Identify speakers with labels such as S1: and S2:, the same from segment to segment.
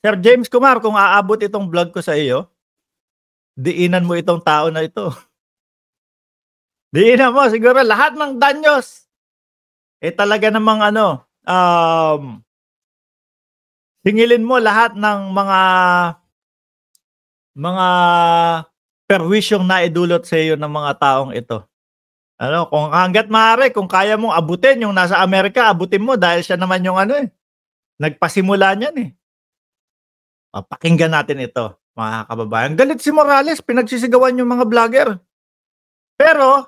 S1: Sir James Kumar, kung aabot itong vlog ko sa iyo, diinan mo itong tao na ito. Diinan mo siguro lahat ng danyos. Talaga namang singilin mo lahat ng mga perwisyong naidulot sa iyo ng mga taong ito. Kung hangga't maaari, kung kaya mong abutin yung nasa Amerika, abutin mo dahil siya naman yung nagpasimula niyan . Pakinggan natin ito, mga kababayan. Galit si Morales, pinagsisigawan yung mga vlogger. Pero,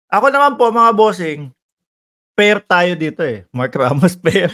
S1: ako naman po, mga bossing, fair tayo dito . Mark Ramos, fair.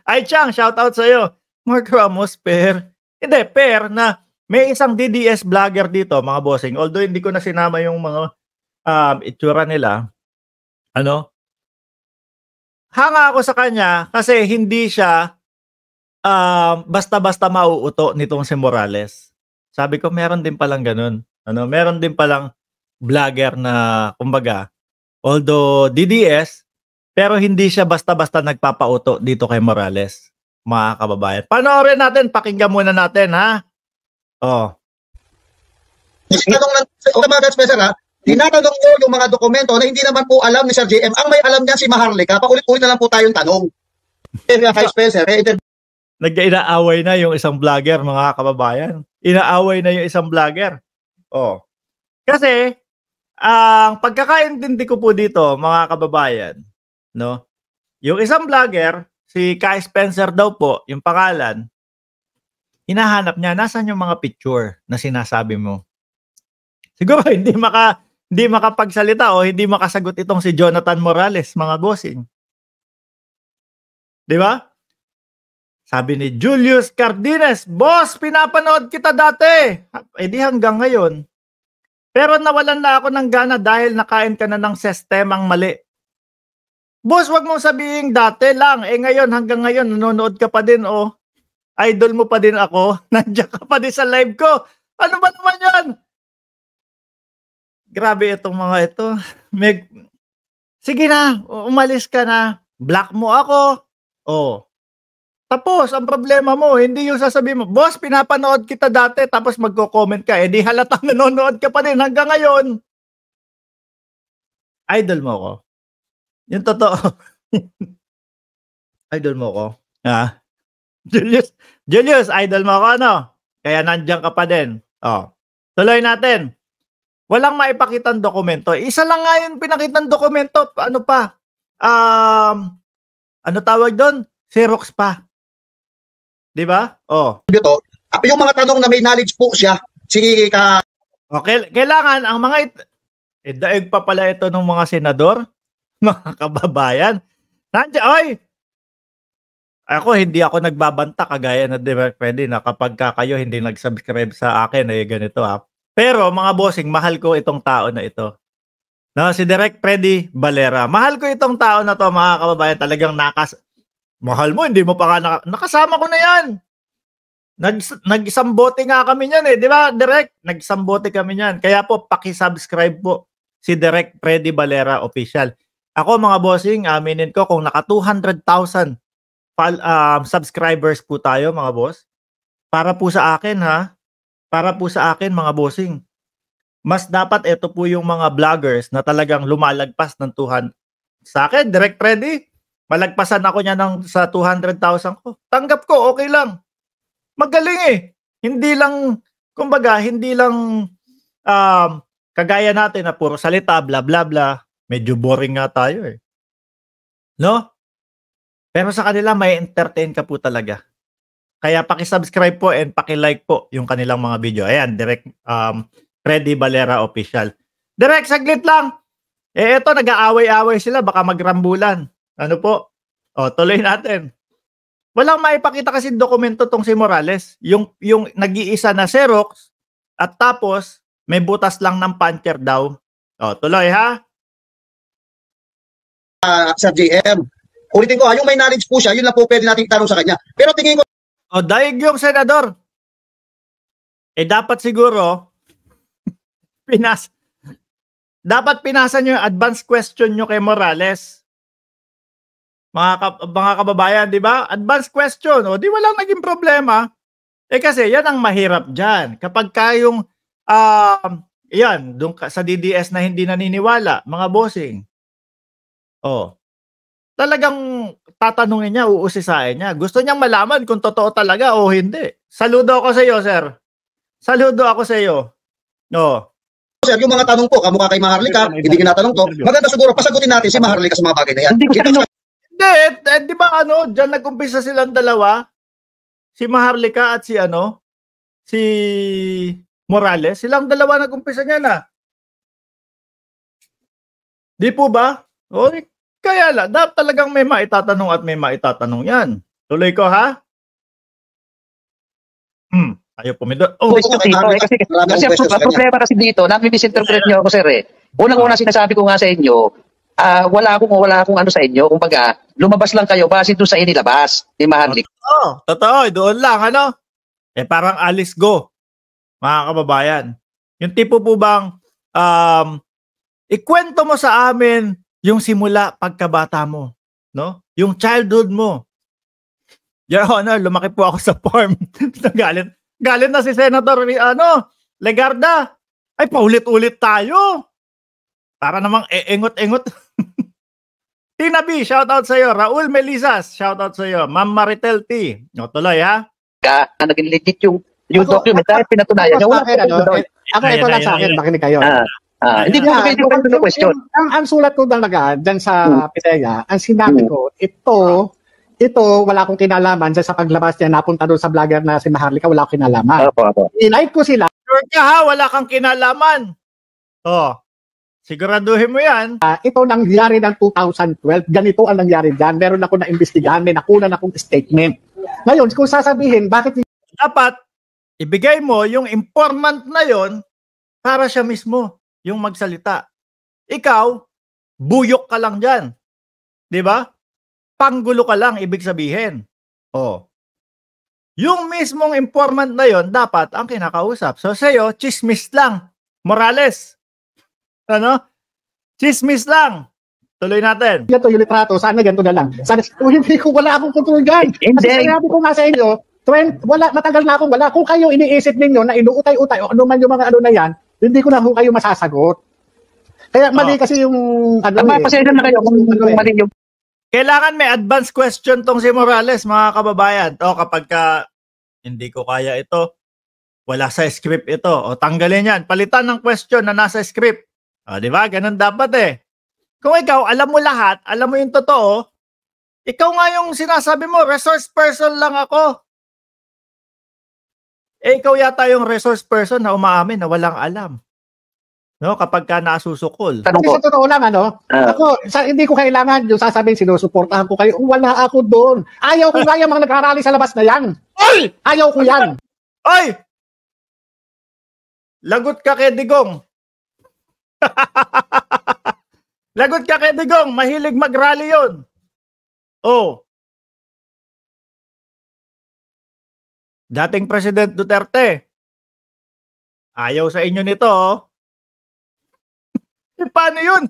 S1: Ay, Chang, shoutout sa'yo. Mark Ramos, fair. Hindi, fair na may isang DDS vlogger dito, mga bossing. Although hindi ko na sinama yung mga itsura nila. Hanga ako sa kanya kasi hindi siya basta-basta mauuto nitong si Morales. Sabi ko, meron din palang ganun. Meron din palang vlogger na, kumbaga, although DDS, pero hindi siya basta-basta nagpapauto dito kay Morales, mga kababayan. Panoorin natin, pakinggan muna natin, ha?
S2: Tinatanong mga Spencer, ha? Tinatanong ko yung mga dokumento na hindi naman po alam ni Sir JM. Ang may alam niya si Maharlika. Paulit-ulit na lang po tayong tanong. Kay Spencer,
S1: nag-inaaway na yung isang vlogger, mga kababayan. Inaaway na yung isang vlogger. Kasi, ang pagkakaintindi ko po dito, mga kababayan, yung isang vlogger, si Kai Spencer daw po, yung pangalan, hinahanap niya, nasan yung mga picture na sinasabi mo? Siguro, hindi makapagsalita o hindi makasagot itong si Jonathan Morales, mga bossing. Di ba? Sabi ni Julius Cardenas, boss, pinapanood kita dati. Di hanggang ngayon. Pero nawalan na ako ng gana dahil nakain ka na ng sistemang mali. Boss, wag mong sabihin dati lang. Ngayon, hanggang ngayon, nanonood ka pa din, idol mo pa din ako. Nandiyan ka pa din sa live ko. Ano ba naman yan? Grabe itong mga ito. Sige na, umalis ka na. Block mo ako. Tapos, ang problema mo, hindi yung sasabihin mo, boss, pinapanood kita dati, tapos magko-comment ka, di halatang nanonood ka pa din hanggang ngayon. Idol mo ko. Yung totoo. Idol mo ko. Julius, idol mo ko, Kaya nandiyan ka pa din. Tuloy natin. Walang maipakitang dokumento. Isa lang nga yung pinakitang dokumento. Ano pa? Ano tawag doon? Xerox pa. Di ba?
S2: Yung mga tanong na may knowledge po siya,
S1: kailangan ang mga daig pa pala ito ng mga senador, mga kababayan. Ako, hindi ako nagbabanta kagaya na Direk Freddy na kapag kayo hindi nag-subscribe sa akin, ganito Pero mga bossing, mahal ko itong tao na ito. Si Direk Freddy Valera. Mahal ko itong tao na to, mga kababayan. Talagang mahal mo, hindi mo pa nakasama ko na yan. Nag-isang bote nga kami niyan di ba, Direk? Nag-isang bote kami niyan. Kaya po, paki-subscribe po si Direk Freddy Valera Official. Ako, mga bossing, aminin ko, kung naka 200,000 subscribers po tayo, mga boss, para po sa akin, para po sa akin, mga bossing, mas dapat ito po yung mga vloggers na talagang lumalagpas ng 200. Sa akin, Direk Freddy, malagpasan ako niya sa 200,000 ko. Tanggap ko, okay lang. Magaling Hindi lang, kumbaga, hindi lang kagaya natin na puro salita, bla bla bla. Medyo boring nga tayo Pero sa kanila, may entertain ka po talaga. Kaya paki-subscribe po and paki-like po yung kanilang mga video. Ayan, Direk Freddy Valera Official. Direk, saglit lang. Eto, nag-aaway-aaway sila. Baka magrambulan. Ano po? Tuloy natin. Walang maipakita kasi dokumento tong si Morales. Yung nag-iisa na Xerox at tapos may butas lang ng puncher daw. Tuloy
S2: Sir JM. Ulitin ko yung may knowledge po siya, yun lang po pwede natin itanong sa kanya. Pero tingin ko...
S1: daig yung senador. Dapat siguro, dapat pinasa nyo yung advance question nyo kay Morales. Mga kababayan, di ba? Advance question. Di walang naging problema. Kasi yan ang mahirap dyan. Kapag kayong, yan, doon sa DDS na hindi naniniwala, mga bossing. Talagang tatanungin niya, uusisain niya. Gusto niyang malaman kung totoo talaga o hindi. Saludo ako sa iyo, sir. Saludo ako sa iyo.
S2: Sir, yung mga tanong po, kamukha kay Maharlika, hindi kinatanong to. Maganda siguro, pasagutin natin si Maharlika sa mga bagay na yan.
S1: Hindi, di ba dyan nag-umpisa silang dalawa? Si Maharlika at si Morales. Silang dalawa nag-umpisa niyan Di po ba? Kaya lang, dapat talagang may maitatanong at may maitatanong yan. Tuloy ko, ha? Ayaw pumindot.
S3: Kasi ang problema kasi dito, nami-misinterpret niyo ako, sir. Unang-una sinasabi ko nga sa inyo, wala akong ano sa inyo. Kumbaga, lumabas lang kayo base doon sa inilabas ni Maharlika.
S1: Totoo. Doon lang, parang Alice Go, mga kababayan. Yung tipo po bang, ikwento mo sa amin yung simula pagkabata mo, no? Yung childhood mo. Your Honor, lumaki po ako sa farm. Galit na si Senator Legarda. Ay, paulit-ulit tayo. Para namang engot-engot. Tina B, shoutout sa iyo. Raul Melisas, shoutout sa iyo. Ma'am Maritel T. Tuloy, ha?
S3: Naging legit yung document dahil pinatunayan niya.
S4: Ako, ito lang sa akin, makinig kayo.
S3: Hindi ko pwede ko yung question.
S4: Ang sulat ko talaga dyan sa PIDEA, ang sinabi ko, ito, wala akong kinalaman dyan sa paglabas niya, napunta doon sa vlogger na si Maharlika, wala akong kinalaman. Inayit ko sila.
S1: Sure ka ha, wala kang kinalaman. Siguraduhin mo yan.
S4: Ito nangyari ng 2012, ganito ang nangyari dyan. Meron ako na-imbestigahan, may nakunan akong statement. Ngayon, kung sasabihin, bakit
S1: dapat ibigay mo yung informant na yon para siya mismo yung magsalita. Ikaw, buyok ka lang dyan. Di ba? Panggulo ka lang, ibig sabihin. Yung mismong informant na yon dapat ang kinakausap. So sa'yo, chismis lang. Morales. Chismis lang. Tuloy natin.
S4: Ito yung litrato, sana ganito na lang. Sana, hindi ko, wala akong kontrol dyan. Kasi sinabi ko nga sa inyo, matagal na akong wala. Kung kayo iniisip ninyo na inuutay-utay o ano man yung mga ano na yan, hindi ko na kung kayo masasagot. Kaya mali kasi yung
S3: pasensya na kayo kung mali yung
S1: kailangan may advance question tong si Morales, mga kababayan. Kapag hindi ko kaya ito, wala sa script ito. Tanggalin yan. Palitan ng question na nasa script. Di ba? Ganun dapat Kung ikaw, alam mo lahat, alam mo yung totoo, ikaw nga yung sinasabi mo, resource person lang ako. Ikaw yata yung resource person na umaamin na walang alam. No, kapag ka nasusukol.
S4: Kasi sa totoo lang, ako, hindi ko kailangan yung sasabihin, sinusuportahan ko kayo. Wala ako doon. Ayaw ko nga yung mga nag-arali sa labas na yan.
S1: Oy!
S4: Ayaw ko yan.
S1: Oy! Lagot ka kay Digong. Lagot ka kay Digong. Mahilig mag-rally yun. Dating President Duterte. Ayaw sa inyo nito, Paano yun?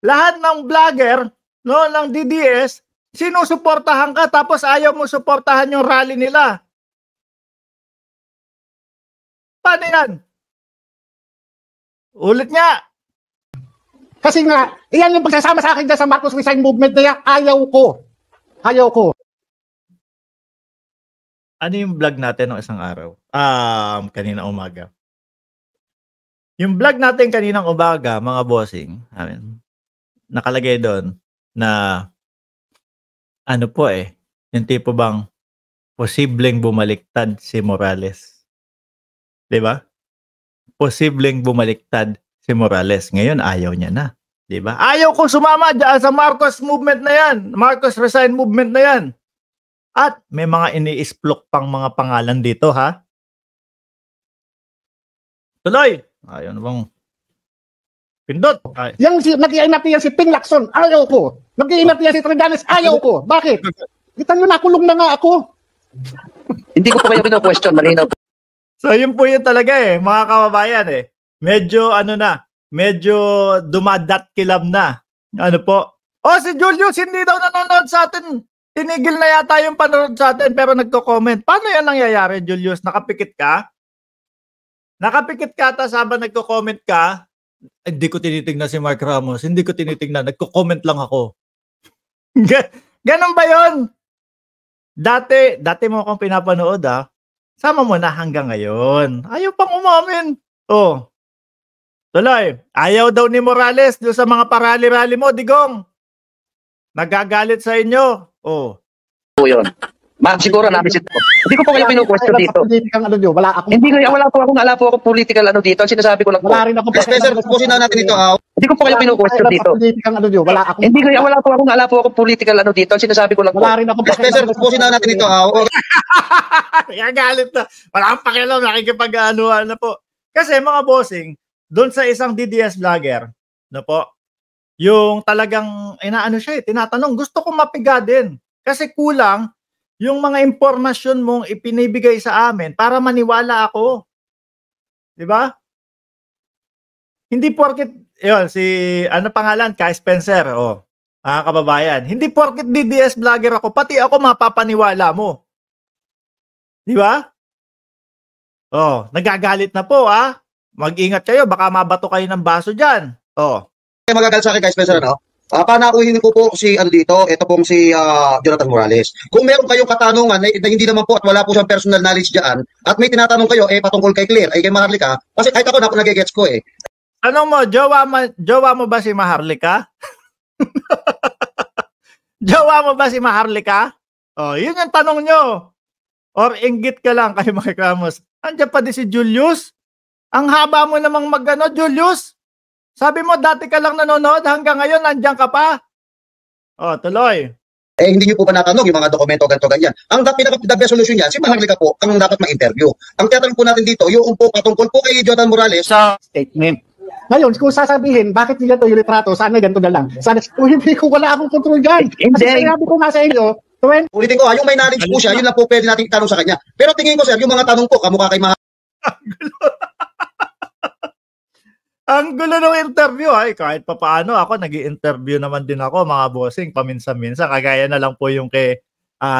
S1: Lahat ng vlogger, ng DDS, sinusuportahan ka tapos ayaw mo suportahan yung rally nila. Paano yan? Ulit nga.
S4: Kasi nga, iyan yung pagsasama sa akin dyan sa Marcos Resign Movement na yan, ayaw ko.
S1: Ano yung vlog natin ng isang araw? Kanina umaga. Yung vlog natin kaninang umaga, mga bossing, nakalagay doon na yung tipo bang posibleng bumaliktad si Morales. 'Di ba? Posibleng bumaliktad si Morales. Ngayon ayaw niya na, 'di ba? Ayaw kong sumama diyan sa Marcos movement na 'yan, Marcos Resign movement na 'yan. At may mga ini-isplok pang mga pangalan dito, ha? Tuloy. Ayun bang pindot.
S4: Yung nag-iinap yan si Ping Lacson, ayaw ko. Nag-iinap yan si Trinidades, ayaw ko. Bakit? Kita nyo, nakulong na nga ako.
S3: Hindi ko pa kayo pino-question, malinaw.
S1: So yun po yun talaga mga kababayan Medyo medyo dumadat kilab na. Si Julius hindi daw nanonood sa atin. Tinigil na yata yung panonood sa atin pero nagko-comment. Paano yan nangyayari, Julius? Nakapikit ka? Nakapikit ka tas habang nagko-comment ka, hindi ko tinitingnan si Mark Ramos. Hindi ko tinitingnan. Nagko-comment lang ako. Ganon ba yun? Dati mo akong pinapanood Sama mo na hanggang ngayon. Ayaw pang umamin. Oh. Tuloy. Ayaw daw ni Morales doon sa mga parali-rali mo, Digong. Nagagalit sa inyo. Oh.
S3: Po yun. Ma'am, siguro nabisit ko. Hindi ko po kayo pinu-question dito.
S4: Ano nyo, wala akong...
S3: Hindi ko, wala po ako political ano dito. Sinasabi ko lang po.
S4: Wala rin akong...
S2: Spencer, pusin na natin ito.
S3: Hindi ko po kayo pinu-question dito.
S4: Ano nyo, wala akong...
S3: Hindi ko, wala po ako political ano dito. Sinasabi ko lang po.
S4: Wala rin akong...
S2: Spencer, pusin na natin ito.
S1: Kaya galit na. Wala kang pakialam. Nakikipag-anuhan na po. Kasi mga bossing, doon sa isang DDS vlogger, no po, yung talagang, inaano siya tinatanong, gusto kong mapiga din. Kasi kulang, yung mga impormasyon mong ipinibigay sa amin para maniwala ako. Di ba? Hindi porket, yun, si, ano pangalan? Kai Spencer, mga kababayan. Hindi porket DDS vlogger ako, pati ako mapapaniwala mo. Di ba? Nagagalit na po, Mag-ingat kayo, baka mabato kayo ng baso dyan.
S2: Magagal sa akin, guys, Spencer, panauhin ko po si dito, ito pong si Jonathan Morales. Kung meron kayong katanungan na hindi naman po at wala po siyang personal knowledge diyan at may tinatanong kayo patungkol kay Claire, kay Maharlika, kasi kahit ako nagigets ko
S1: Tanong mo, jowa mo ba si Maharlika? Jowa mo ba si Maharlika? Yun yung tanong nyo. Or inggit ka lang kay Mark Ramos. Andiyan pa din si Julius. Ang haba mo namang Julius. Sabi mo, dati ka lang nanonood, hanggang ngayon, nandiyan ka pa. Tuloy.
S2: Hindi niyo po ba natanong yung mga dokumento, ganito, ganyan? Ang pinaka-the best solution niya, si Maharlika po, ang dapat ma-interview. Ang tinatanong po natin dito, yung po patungkol po kay Jonathan Morales sa
S4: statement. Ngayon, kung sasabihin, bakit nila to yung litrato, sana ganito na lang. Sana, hindi ko, wala akong control dyan. Kasi sinabi ko nga sa inyo,
S2: ulitin ko, yung may knowledge po siya, yun lang po pwede natin itanong sa kanya. Pero tingin ko, sir, yung mga tanong po, kamukha kay
S1: Ang gulo ng interview, kahit pa paano ako, nag-i-interview naman din ako, mga bossing, paminsan-minsan. Kagaya na lang po yung kay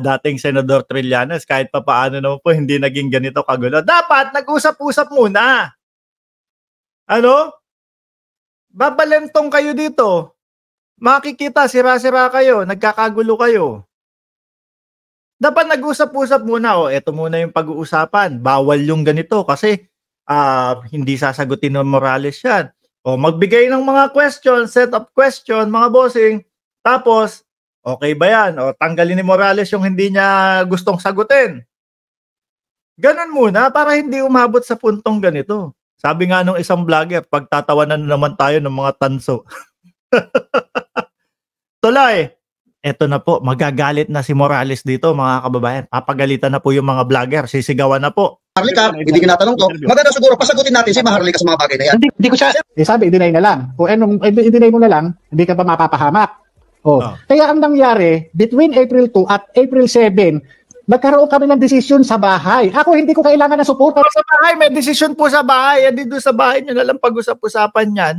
S1: dating Senador Trillanes, kahit pa paano naman po, hindi naging ganito kagulo. Dapat, nag-usap-usap muna. Babalentong kayo dito. Makikita, sira-sira kayo, nagkakagulo kayo. Dapat nag-usap-usap muna. Ito muna yung pag-uusapan. Bawal yung ganito kasi hindi sasagutin ng Morales yan. Magbigay ng mga question, set of question, mga bossing. Tapos, okay ba yan? Tanggalin ni Morales yung hindi niya gustong sagutin. Ganun muna para hindi umabot sa puntong ganito. Sabi nga nung isang vlogger, pagtatawanan naman tayo ng mga tanso. Tuloy. Eto na po, magagalit na si Morales dito, mga kababayan. Papagalitan na po yung mga vlogger, sisigawan na po.
S2: Maharlika, hindi kinatanong to. Maganda siguro, pasagutin natin si Maharlika sa mga bagay na yan.
S3: Hindi ko siya...
S4: sabi, i-deny na lang. Kung i-deny mo na lang, hindi ka pa mapapahamak. Kaya ang nangyari, between April 2 at April 7, nagkaroon kami ng desisyon sa bahay. Ako, hindi ko kailangan ng suporta.
S1: Sa bahay, may desisyon po sa bahay. Hindi doon sa bahay nyo na lang pag-usap-usapan yan.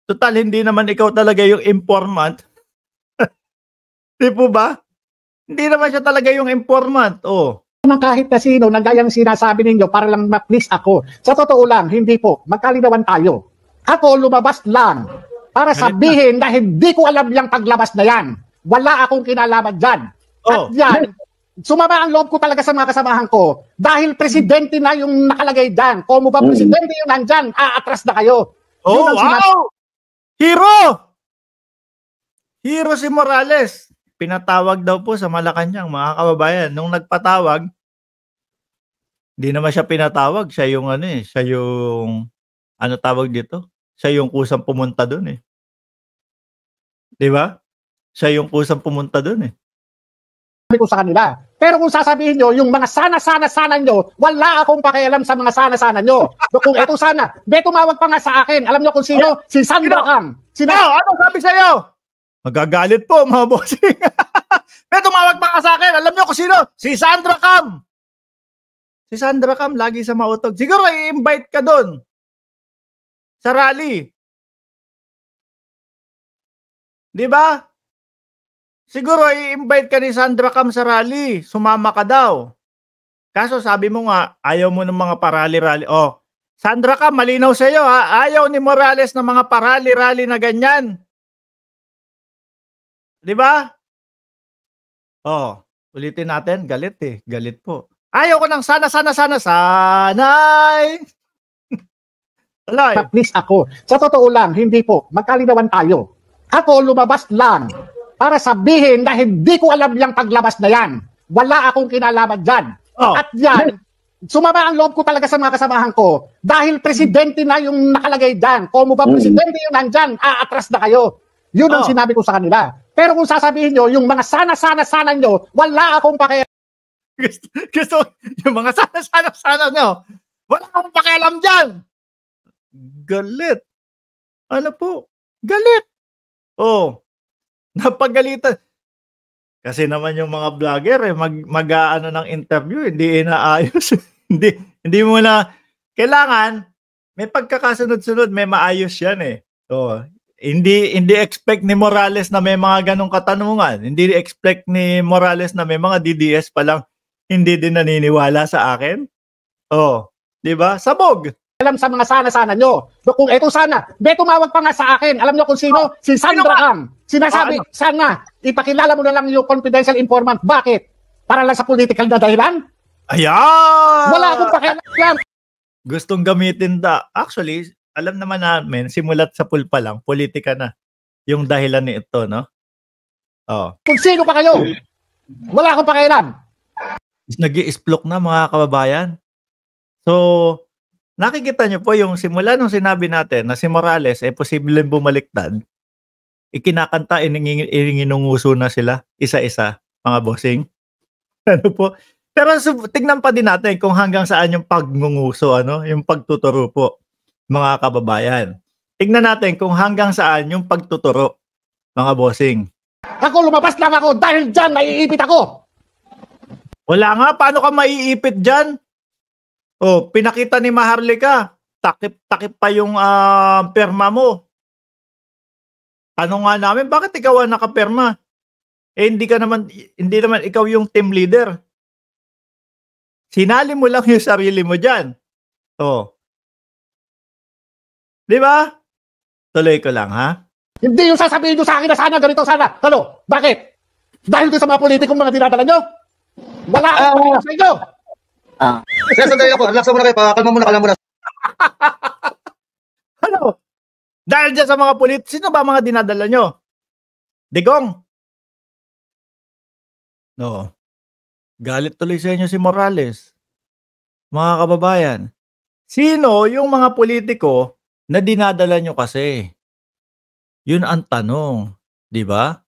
S1: Total, hindi naman ikaw talaga yung informant. Di po ba? Hindi naman siya talaga yung informant.
S4: Ng kahit na sino, nagayang sinasabi ninyo para lang ma-please ako. Sa totoo lang, hindi po. Magkalinawan tayo. Ako, lumabas lang para sabihin na hindi ko alam yung paglabas na yan. Wala akong kinalaman dyan. At yan, sumama ang loob ko talaga sa mga kasamahan ko. Dahil presidente na yung nakalagay dyan. Kung mo ba presidente yung nandyan, aatras na kayo.
S1: Wow! Hero! Hero si Morales. Pinatawag daw po sa Malacanang, mga kababayan. Nung nagpatawag, hindi naman siya pinatawag. Siya yung siya yung, tawag dito? Siya yung kusang pumunta doon Di ba? Siya yung kusang pumunta doon
S4: Sabi ko sa kanila. Pero kung sasabihin nyo, yung mga sana nyo, wala akong pakialam sa mga sana nyo. So, kung ito sana, tumawag pa nga sa akin. Alam nyo kung sino? Si Sandra Cam.
S1: Ano sabi sa'yo? Magagalit po, mga bossing. May tumawag pa ka sa akin. Alam nyo kung sino? Si Sandra Cam. Si Sandra Cam, lagi sa mautog. Siguro, i-invite ka doon. Sa rally. Di ba? Siguro i-invite ka ni Sandra Cam sa rally, sumama ka daw. Kaso sabi mo nga, ayaw mo ng mga parali-rally. Oh, Sandra Cam, malinaw sa iyo ha, ayaw ni Morales ng mga parali-rally na ganyan. 'Di ba? Oh, ulitin natin, galit eh, galit po. Ayaw ko ng sanay. Wala eh.
S4: Please ako. Sa totoo lang, hindi po. Magkalinawan tayo. Ako lumabas lang para sabihin na hindi ko alam yung paglabas na yan. Wala akong kinalaman dyan.
S1: Oh.
S4: At yan, sumama ang loob ko talaga sa mga kasamahan ko dahil presidente na yung nakalagay dyan. Kung mo ba presidente yung nandyan, aatras na kayo. Yun ang sinabi ko sa kanila. Pero kung sasabihin nyo, yung mga sana nyo, wala akong pakialam.
S1: Gusto yung mga sana nyo, wala akong pakialam dyan. Galit. Ano po? Galit. Oh, napagalitan. Kasi naman yung mga vlogger mag-aano ng interview, hindi inaayos. hindi mo na kailangan may pagkakasunod-sunod, may maayos 'yan eh. Oh, hindi expect ni Morales na may mga ganong katanungan. Hindi expect ni Morales na may mga DDS pa lang hindi din naniniwala sa akin. Oh, 'di ba? Sabog.
S4: Alam sa mga sana nyo. Kung eto sana, tumawag pa nga sa akin. Alam nyo kung sino? Si Sandra Cam. Sinasabi, sana, ipakilala mo na lang yung confidential informant. Bakit? Para lang sa political na dahilan?
S1: Ayan!
S4: Wala akong pakialam.
S1: Gustong gamitin Actually, alam naman namin, simulat sa pulpa lang, politika na yung dahilan nito, no? Oh.
S4: Kung sino pa kayo, wala akong pakialam.
S1: Nag-i-explok na mga kababayan. So, nakikita nyo po yung simula nung sinabi natin na si Morales ay posibleng bumaliktad, ikinakanta, ininginunguso na sila, isa-isa, mga bossing. Ano po? Pero tignan pa din natin kung hanggang saan yung pagngunguso, yung pagtuturo po, mga kababayan. Tignan natin kung hanggang saan yung pagtuturo, mga bossing.
S4: Ako, lumabas lang ako dahil dyan naiipit ako.
S1: Wala nga, paano ka maiipit dyan? Oh, pinakita ni Maharlika, takip pa yung perma mo. Ano nga namin, bakit ikaw ang nakaperma? Eh hindi naman ikaw yung team leader. Sinali mo lang yung sarili mo diyan. Oh. 'Di ba? Tuloy ko lang, ha?
S4: Hindi yung sasabihin nyo sa akin na sana ganito sana. Ano? Bakit? Dahil ko sa mga politikong mga dinadala nyo? Wala akong pakialam sa inyo.
S2: Sir, sandali ako. Relax muna kayo. Kalma muna.
S1: Ano? Dahil dyan sa mga sino ba mga dinadala nyo? Digong? No. Galit tuloy sa inyo si Morales. Mga kababayan. Sino yung mga politiko na dinadala nyo kasi? Yun ang tanong. Di ba?